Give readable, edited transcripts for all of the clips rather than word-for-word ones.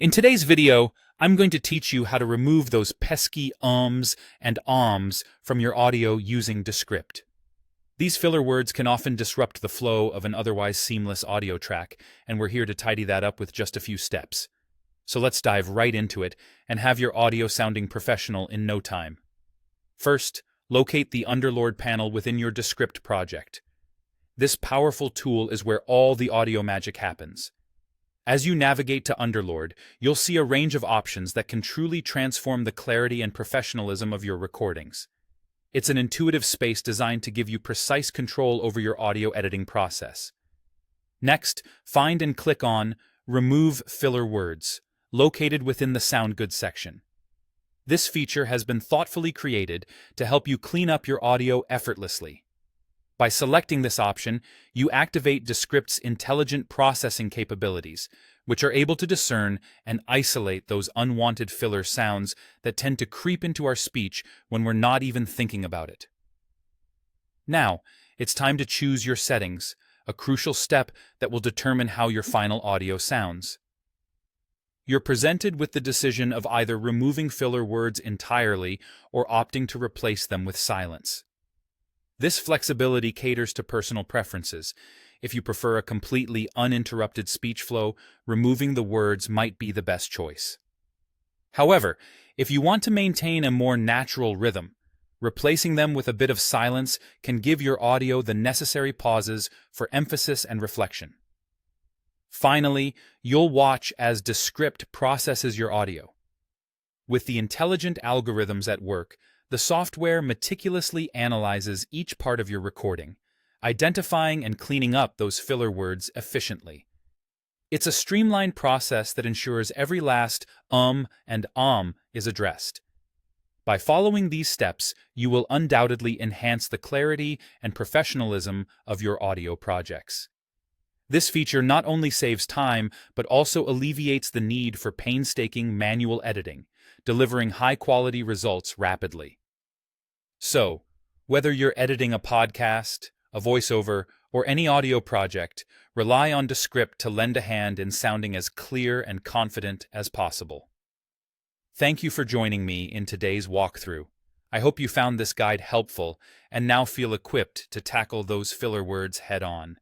In today's video, I'm going to teach you how to remove those pesky ums and ahms from your audio using Descript. These filler words can often disrupt the flow of an otherwise seamless audio track, and we're here to tidy that up with just a few steps. So let's dive right into it and have your audio sounding professional in no time. First, locate the Underlord panel within your Descript project. This powerful tool is where all the audio magic happens. As you navigate to Underlord, you'll see a range of options that can truly transform the clarity and professionalism of your recordings. It's an intuitive space designed to give you precise control over your audio editing process. Next, find and click on Remove Filler Words, located within the Sound Good section. This feature has been thoughtfully created to help you clean up your audio effortlessly. By selecting this option, you activate Descript's intelligent processing capabilities, which are able to discern and isolate those unwanted filler sounds that tend to creep into our speech when we're not even thinking about it. Now, it's time to choose your settings, a crucial step that will determine how your final audio sounds. You're presented with the decision of either removing filler words entirely or opting to replace them with silence. This flexibility caters to personal preferences. If you prefer a completely uninterrupted speech flow, removing the words might be the best choice. However, if you want to maintain a more natural rhythm, replacing them with a bit of silence can give your audio the necessary pauses for emphasis and reflection. Finally, you'll watch as Descript processes your audio. With the intelligent algorithms at work, the software meticulously analyzes each part of your recording, identifying and cleaning up those filler words efficiently. It's a streamlined process that ensures every last and is addressed. By following these steps, you will undoubtedly enhance the clarity and professionalism of your audio projects. This feature not only saves time, but also alleviates the need for painstaking manual editing, delivering high-quality results rapidly. So, whether you're editing a podcast, a voiceover, or any audio project, rely on Descript to lend a hand in sounding as clear and confident as possible. Thank you for joining me in today's walkthrough. I hope you found this guide helpful and now feel equipped to tackle those filler words head-on.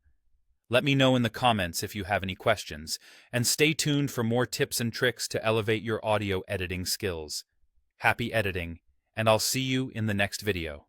Let me know in the comments if you have any questions, and stay tuned for more tips and tricks to elevate your audio editing skills. Happy editing, and I'll see you in the next video.